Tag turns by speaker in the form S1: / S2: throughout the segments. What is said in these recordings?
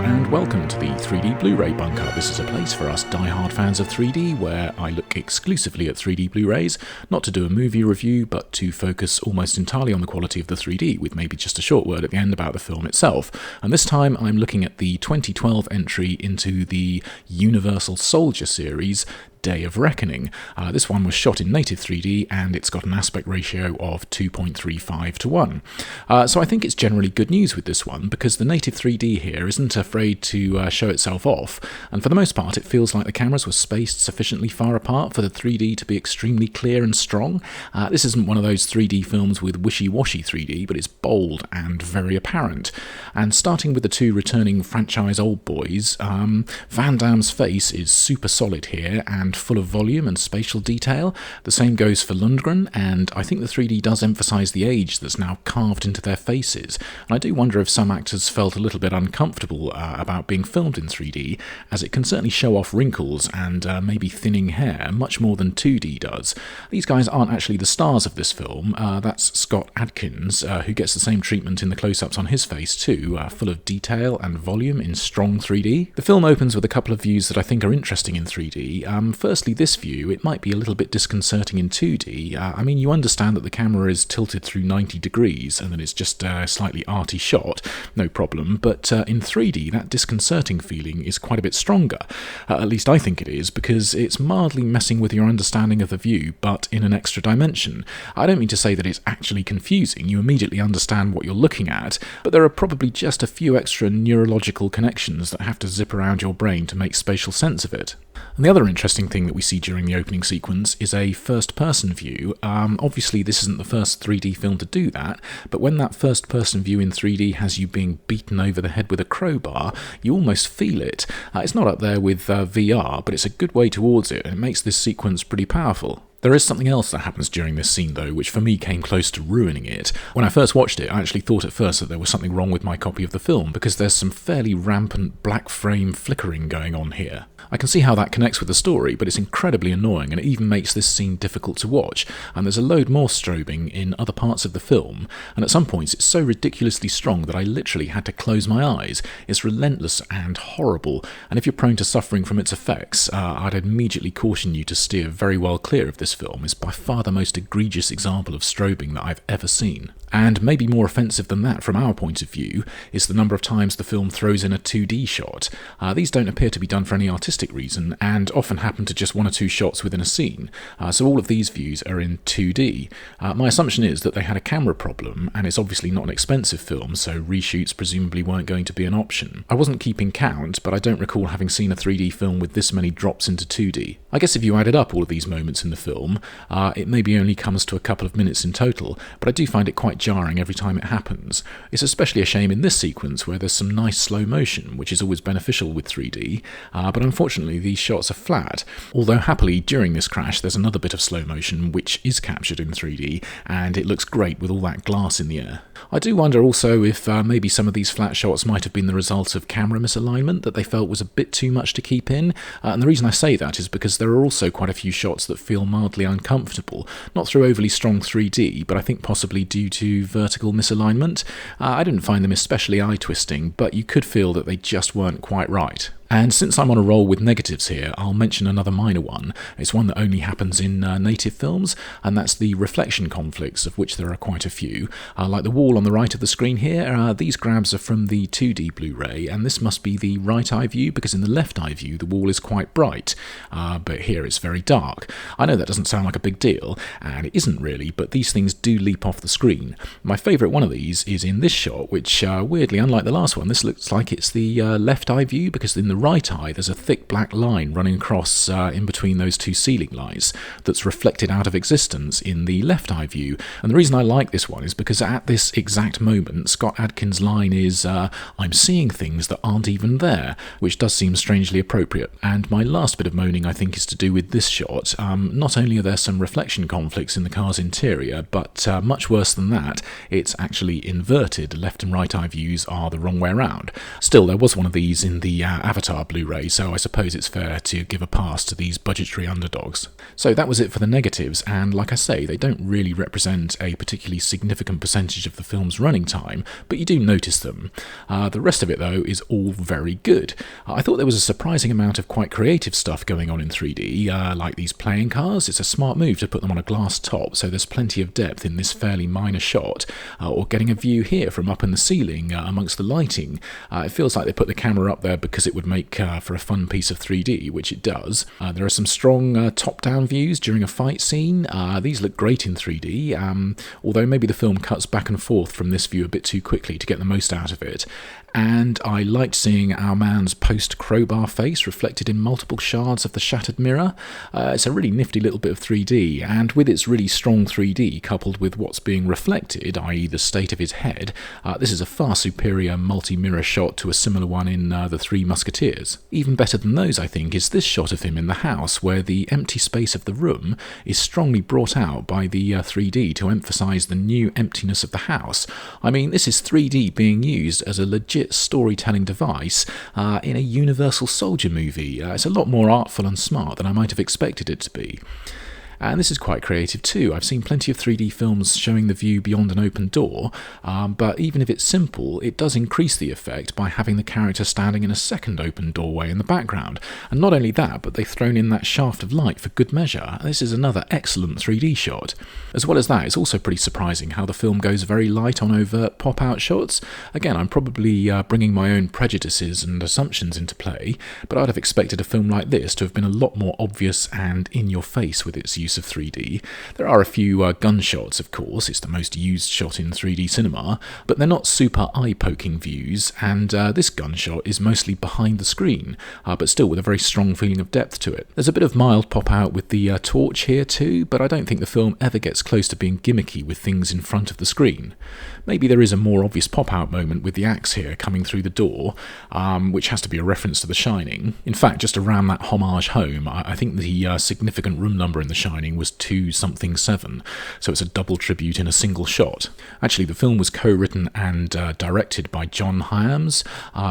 S1: and welcome to the 3D Blu-ray Bunker. This is a place for us die-hard fans of 3D, where I look exclusively at 3D Blu-rays, not to do a movie review, but to focus almost entirely on the quality of the 3D, with maybe just a short word at the end about the film itself. And this time I'm looking at the 2012 entry into the Universal Soldier series, Day of Reckoning. This one was shot in native 3D and it's got an aspect ratio of 2.35 to 1. So I think it's generally good news with this one because the native 3D here isn't afraid to show itself off, and for the most part it feels like the cameras were spaced sufficiently far apart for the 3D to be extremely clear and strong. This isn't one of those 3D films with wishy-washy 3D, but it's bold and very apparent. And starting with the two returning franchise old boys, Van Damme's face is super solid here and full of volume and spatial detail. The same goes for Lundgren, and I think the 3D does emphasise the age that's now carved into their faces. And I do wonder if some actors felt a little bit uncomfortable about being filmed in 3D, as it can certainly show off wrinkles and maybe thinning hair much more than 2D does. These guys aren't actually the stars of this film. That's Scott Adkins, who gets the same treatment in the close-ups on his face too, full of detail and volume in strong 3D. The film opens with a couple of views that I think are interesting in 3D. Firstly, this view, it might be a little bit disconcerting in 2D. I mean, you understand that the camera is tilted through 90 degrees and that it's just a slightly arty shot, no problem, but in 3D that disconcerting feeling is quite a bit stronger. At least I think it is, because it's mildly messing with your understanding of the view, but in an extra dimension. I don't mean to say that it's actually confusing, you immediately understand what you're looking at, but there are probably just a few extra neurological connections that have to zip around your brain to make spatial sense of it. And the other interesting thing that we see during the opening sequence is a first-person view. Obviously this isn't the first 3D film to do that, but when that first-person view in 3D has you being beaten over the head with a crowbar, you almost feel it. It's not up there with VR, but it's a good way towards it, and it makes this sequence pretty powerful. There is something else that happens during this scene though, which for me came close to ruining it. When I first watched it, I actually thought at first that there was something wrong with my copy of the film, because there's some fairly rampant black frame flickering going on here. I can see how that connects with the story, but it's incredibly annoying, and it even makes this scene difficult to watch, and there's a load more strobing in other parts of the film, and at some points it's so ridiculously strong that I literally had to close my eyes. It's relentless and horrible, and if you're prone to suffering from its effects, I'd immediately caution you to steer very well clear of this film. Is by far the most egregious example of strobing that I've ever seen. And maybe more offensive than that from our point of view is the number of times the film throws in a 2D shot. These don't appear to be done for any artistic reason, and often happen to just one or two shots within a scene. So all of these views are in 2D. My assumption is that they had a camera problem, and it's obviously not an expensive film, so reshoots presumably weren't going to be an option. I wasn't keeping count, but I don't recall having seen a 3D film with this many drops into 2D. I guess if you added up all of these moments in the film, it maybe only comes to a couple of minutes in total, but I do find it quite jarring every time it happens. It's especially a shame in this sequence where there's some nice slow motion, which is always beneficial with 3D, but unfortunately these shots are flat. Although happily during this crash there's another bit of slow motion which is captured in 3D, and it looks great with all that glass in the air. I do wonder also if maybe some of these flat shots might have been the result of camera misalignment that they felt was a bit too much to keep in, and the reason I say that is because there are also quite a few shots that feel mildly uncomfortable, not through overly strong 3D, but I think possibly due to vertical misalignment. I didn't find them especially eye-twisting, but you could feel that they just weren't quite right. And since I'm on a roll with negatives here, I'll mention another minor one. It's one that only happens in native films, and that's the reflection conflicts, of which there are quite a few. Like the wall on the right of the screen here, these grabs are from the 2D Blu-ray, and this must be the right eye view, because in the left eye view the wall is quite bright, but here it's very dark. I know that doesn't sound like a big deal, and it isn't really, but these things do leap off the screen. My favourite one of these is in this shot, which weirdly, unlike the last one, this looks like it's the left eye view, because in the right eye there's a thick black line running across in between those two ceiling lights that's reflected out of existence in the left eye view. And the reason I like this one is because at this exact moment Scott Adkins' line is I'm seeing things that aren't even there, which does seem strangely appropriate. And my last bit of moaning I think is to do with this shot. Not only are there some reflection conflicts in the car's interior, but much worse than that, it's actually inverted. Left and right eye views are the wrong way around. Still, there was one of these in the Avatar Avatar Blu-ray, so I suppose it's fair to give a pass to these budgetary underdogs. So that was it for the negatives, and like I say, they don't really represent a particularly significant percentage of the film's running time, but you do notice them. The rest of it, though, is all very good. I thought there was a surprising amount of quite creative stuff going on in 3D, like these playing cars. It's a smart move to put them on a glass top, so there's plenty of depth in this fairly minor shot, or getting a view here from up in the ceiling amongst the lighting. It feels like they put the camera up there because it would make for a fun piece of 3D, which it does. There are some strong top-down views during a fight scene. These look great in 3D, although maybe the film cuts back and forth from this view a bit too quickly to get the most out of it. And I liked seeing our man's post-crowbar face reflected in multiple shards of the shattered mirror. It's a really nifty little bit of 3D, and with its really strong 3D coupled with what's being reflected, i.e. the state of his head, this is a far superior multi-mirror shot to a similar one in The Three Musketeers. Even better than those, I think, is this shot of him in the house, where the empty space of the room is strongly brought out by the 3D to emphasise the new emptiness of the house. I mean, this is 3D being used as a legit storytelling device in a Universal Soldier movie. It's a lot more artful and smart than I might have expected it to be. And this is quite creative too. I've seen plenty of 3D films showing the view beyond an open door, but even if it's simple, it does increase the effect by having the character standing in a second open doorway in the background. And not only that, but they've thrown in that shaft of light for good measure. This is another excellent 3D shot. As well as that, it's also pretty surprising how the film goes very light on overt pop-out shots. Again, I'm probably bringing my own prejudices and assumptions into play, but I'd have expected a film like this to have been a lot more obvious and in your face with its use of 3D. There are a few gunshots, of course. It's the most used shot in 3D cinema, but they're not super eye-poking views, and this gunshot is mostly behind the screen, but still with a very strong feeling of depth to it. There's a bit of mild pop-out with the torch here too, but I don't think the film ever gets close to being gimmicky with things in front of the screen. Maybe there is a more obvious pop-out moment with the axe here coming through the door, which has to be a reference to The Shining. In fact, just around that homage home, I think the significant room number in The Shining was 2-something-7, so it's a double tribute in a single shot. Actually, the film was co-written and directed by John Hyams,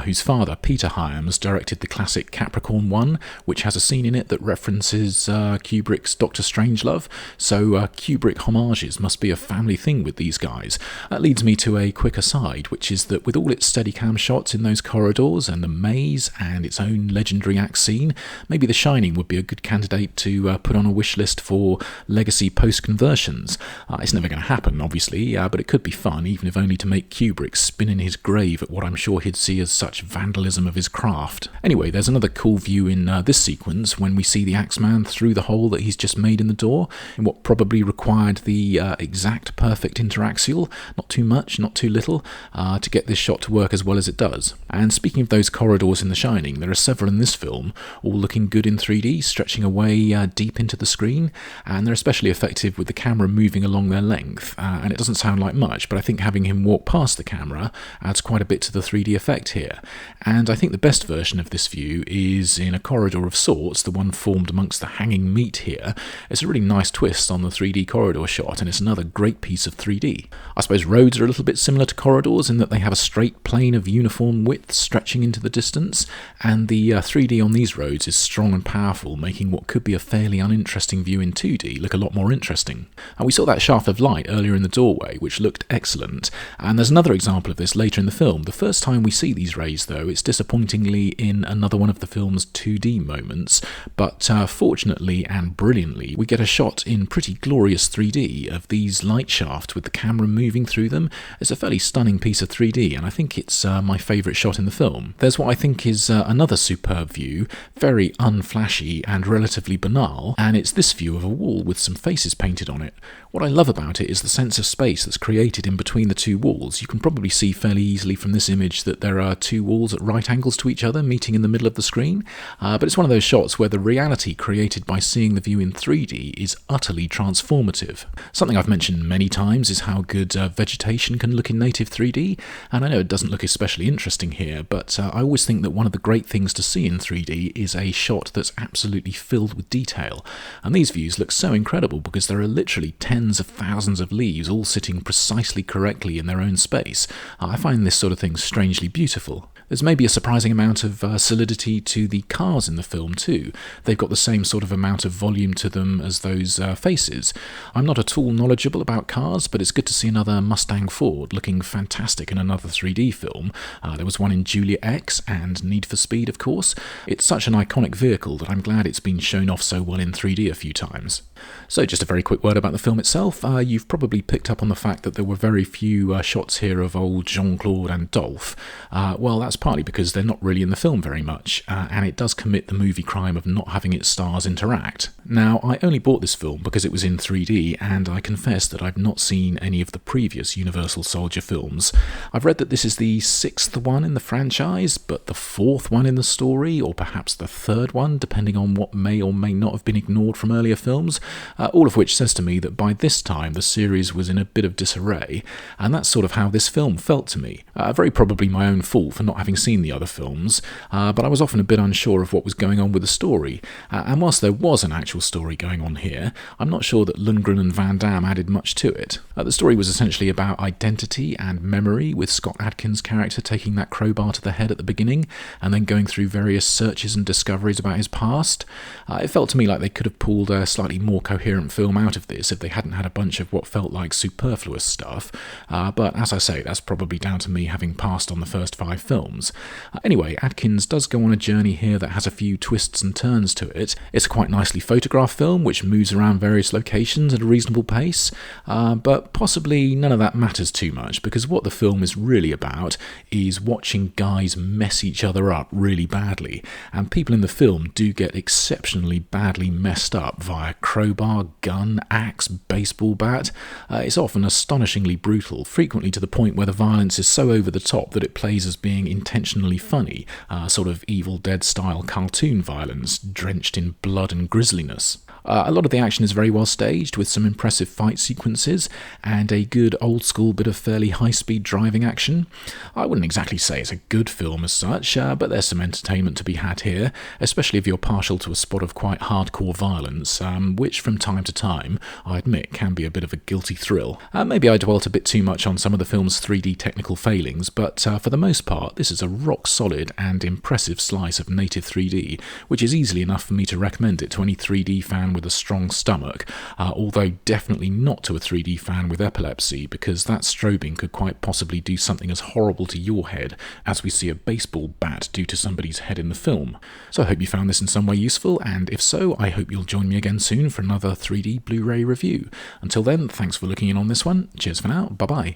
S1: whose father, Peter Hyams, directed the classic Capricorn 1, which has a scene in it that references Kubrick's Dr. Strangelove, so Kubrick homages must be a family thing with these guys. That leads me to a quick aside, which is that with all its Steadicam shots in those corridors and the maze and its own legendary axe scene, maybe The Shining would be a good candidate to put on a wish list for legacy post-conversions. It's never going to happen, obviously, but it could be fun, even if only to make Kubrick spin in his grave at what I'm sure he'd see as such vandalism of his craft. Anyway, there's another cool view in this sequence when we see the Axeman through the hole that he's just made in the door, in what probably required the exact perfect interaxial, not too much, not too little, to get this shot to work as well as it does. And speaking of those corridors in The Shining, there are several in this film, all looking good in 3D, stretching away deep into the screen, and they're especially effective with the camera moving along their length, and it doesn't sound like much, but I think having him walk past the camera adds quite a bit to the 3D effect here. And I think the best version of this view is in a corridor of sorts, the one formed amongst the hanging meat here. It's a really nice twist on the 3D corridor shot, and it's another great piece of 3D. I suppose roads are a little bit similar to corridors in that they have a straight plane of uniform width stretching into the distance, and the 3D on these roads is strong and powerful, making what could be a fairly uninteresting view in 2D look a lot more interesting. And we saw that shaft of light earlier in the doorway, which looked excellent, and there's another example of this later in the film. The first time we see these rays, though, it's disappointingly in another one of the film's 2D moments, but fortunately and brilliantly, we get a shot in pretty glorious 3D of these light shafts with the camera moving through them. It's a fairly stunning piece of 3D, and I think it's my favourite shot in the film. There's what I think is another superb view, very unflashy and relatively banal, and it's this view of a wall with some faces painted on it. What I love about it is the sense of space that's created in between the two walls. You can probably see fairly easily from this image that there are two walls at right angles to each other, meeting in the middle of the screen, but it's one of those shots where the reality created by seeing the view in 3D is utterly transformative. Something I've mentioned many times is how good vegetation can look in native 3D, and I know it doesn't look especially interesting here, but I always think that one of the great things to see in 3D is a shot that's absolutely filled with detail, and these views look so incredible because there are literally tens of thousands of leaves all sitting precisely correctly in their own space. I find this sort of thing strangely beautiful. There's maybe a surprising amount of solidity to the cars in the film too. They've got the same sort of amount of volume to them as those faces. I'm not at all knowledgeable about cars, but it's good to see another Mustang Ford looking fantastic in another 3D film. There was one in Julia X and Need for Speed, of course. It's such an iconic vehicle that I'm glad it's been shown off so well in 3D a few times. So just a very quick word about the film itself. You've probably picked up on the fact that there were very few shots here of old Jean-Claude and Dolph. Well, that's partly because they're not really in the film very much, and it does commit the movie crime of not having its stars interact. Now, I only bought this film because it was in 3D, and I confess that I've not seen any of the previous Universal Soldier films. I've read that this is the 6th one in the franchise, but the 4th one in the story, or perhaps the 3rd one, depending on what may or may not have been ignored from earlier films. All of which says to me that by this time the series was in a bit of disarray, and that's sort of how this film felt to me. Very probably my own fault for not having seen the other films, but I was often a bit unsure of what was going on with the story, and whilst there was an actual story going on here, I'm not sure that Lundgren and Van Damme added much to it. The story was essentially about identity and memory, with Scott Adkins' character taking that crowbar to the head at the beginning, and then going through various searches and discoveries about his past. It felt to me like they could have pulled a slightly more coherent film out of this if they hadn't had a bunch of what felt like superfluous stuff, but as I say, that's probably down to me having passed on the first 5 films. Anyway, Adkins does go on a journey here that has a few twists and turns to it. It's a quite nicely photographed film which moves around various locations at a reasonable pace, but possibly none of that matters too much, because what the film is really about is watching guys mess each other up really badly, and people in the film do get exceptionally badly messed up via crowbar, gun, axe, baseball bat. It's often astonishingly brutal, frequently to the point where the violence is so over the top that it plays as being intentionally funny, sort of Evil Dead style cartoon violence, drenched in blood and grisliness. A lot of the action is very well staged, with some impressive fight sequences, and a good old school bit of fairly high-speed driving action. I wouldn't exactly say it's a good film as such, but there's some entertainment to be had here, especially if you're partial to a spot of quite hardcore violence, which from time to time, I admit, can be a bit of a guilty thrill. Maybe I dwelt a bit too much on some of the film's 3D technical failings, but for the most part, this is a rock-solid and impressive slice of native 3D, which is easily enough for me to recommend it to any 3D fan with a strong stomach, although definitely not to a 3D fan with epilepsy, because that strobing could quite possibly do something as horrible to your head as we see a baseball bat do to somebody's head in the film. So I hope you found this in some way useful, and if so, I hope you'll join me again soon for another 3D Blu-ray review. Until then, thanks for looking in on this one. Cheers for now, bye bye.